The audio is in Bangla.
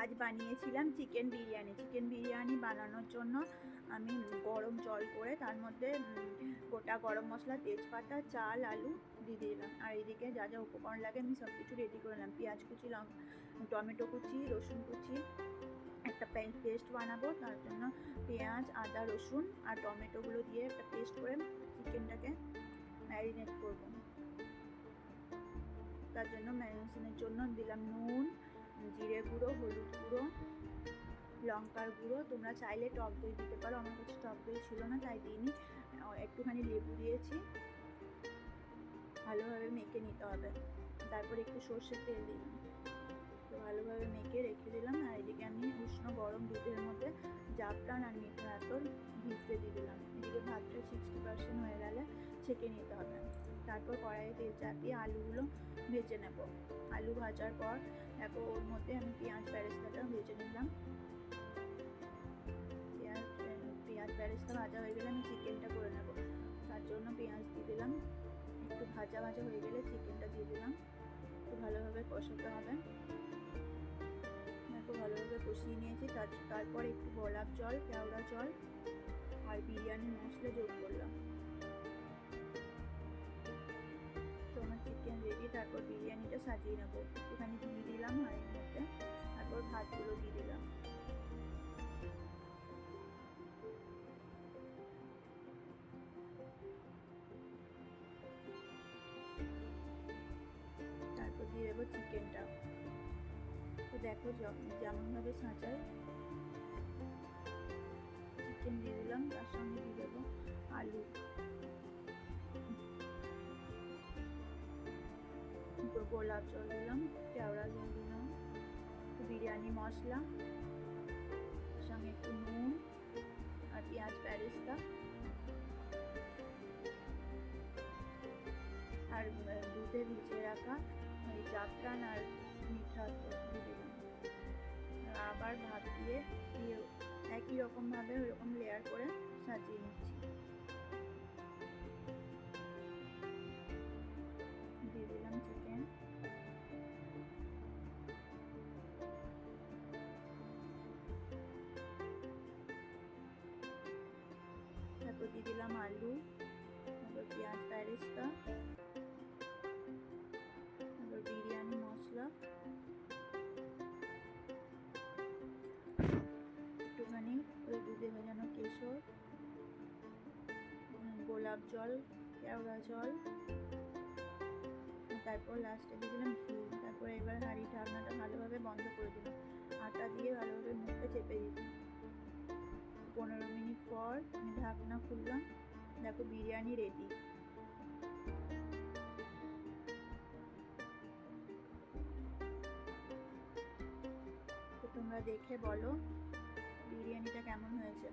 আজ বানিয়েছিলাম চিকেন বিরিয়ানি বানানোর জন্য আমি গরম জল করে তার মধ্যে গোটা গরম মশলা, তেজপাতা, চাল, আলু দিয়ে দিলাম। আর এদিকে যা যা উপকরণ লাগে আমি সব কিছু রেডি করে নিলাম। পেঁয়াজ কুচি, টমেটো কুচি, রসুন কুচি, একটা পেস্ট বানাবো। তার জন্য পেঁয়াজ, আদা, রসুন আর টমেটোগুলো দিয়ে একটা পেস্ট করে চিকেনটাকে ম্যারিনেট করব। তার জন্য ম্যারিনেশনের জন্য দিলাম নুন, জিরে গুঁড়ো, হলুদ গুঁড়ো, লঙ্কার গুঁড়ো। তোমরা চাইলে টক দই দিতে পারো, আমার কাছে টক দই ছিল না তাই দিইনি। একটুখানি লেবু দিয়েছি। ভালোভাবে মেখে নিতে হবে। তারপর একটু সর্ষের তেল দিলাম, তো ভালোভাবে মেখে রেখে দিলাম। আর এদিকে আমি উষ্ণ গরম দুধের মধ্যে জাফরান আর মিঠা আতর ভিজতে দিয়ে দিলাম। এদিকে ভাতটা 60% হয়ে গেলে ছেঁকে নিতে হবে। তারপর কড়াইয়ে তেল চাপিয়ে আলুগুলো ভেজে নেব। আলু ভাজার পর দেখো ওর মধ্যে আমি পেঁয়াজ বেরেস্তাটা ভেজে নিলাম। পেঁয়াজ বেরেস্তা ভাজা হয়ে গেলে আমি চিকেনটা করে নেব। তার জন্য পেঁয়াজ দিয়ে দিলাম, একটু ভাজা ভাজা হয়ে গেলে চিকেনটা দিয়ে দিলাম। একটু ভালোভাবে কষাতে হবে। একটু ভালোভাবে কষিয়ে নিয়েছি। তারপর একটু গোলাপ জল, কেওড়া জল আর বিরিয়ানি মশলা যোগ করলাম। তো আমার চিকেন রেডি। তারপর বিরিয়ানিটা সাজিয়ে নেবো। একটুখানি দিয়ে দিলাম হাঁড়ির মধ্যে, তারপর ভাতগুলো দিয়ে দিলাম। তারপর দিয়ে দেবো চিকেনটা। তো দেখো যেমনভাবে সাজাই, চিকেন দিয়ে দিলাম, তার সঙ্গে দিয়ে দেবো আলু, গোলাপ জল দিলাম, কেওড়া জল দিলাম, বিরিয়ানি মশলা, সঙ্গে একটু নুন আর পেঁয়াজ বেরেস্তা আর দুধে ভিজিয়ে রাখা ওই জাফরান আর মিঠা দিয়ে দিলাম। আবার ভাত দিয়ে একই রকমভাবে ওইরকম লেয়ার করে সাজিয়ে নিচ্ছি। দিয়ে দিলাম চিকেন। তারপর দিয়ে দিলাম আলু, তারপর পেঁয়াজ বেরেস্তা, তারপর বিরিয়ানি মশলা, একটুখানি ওই দুধে ভেজানো কেশর, গোলাপ জল, কেওড়া জল, তারপর লাস্টে দিয়ে দিলাম ঘি। তারপর এবার হাঁড়ির ঢাকনাটা ভালোভাবে বন্ধ করে দিলাম। আটা দিয়ে ভালোভাবে মুখটা চেপে দিলাম। 15 মিনিট পর আমি ঢাকনা খুললাম। দেখো বিরিয়ানি রেডি। তো তোমরা দেখে বলো বিরিয়ানিটা কেমন হয়েছে।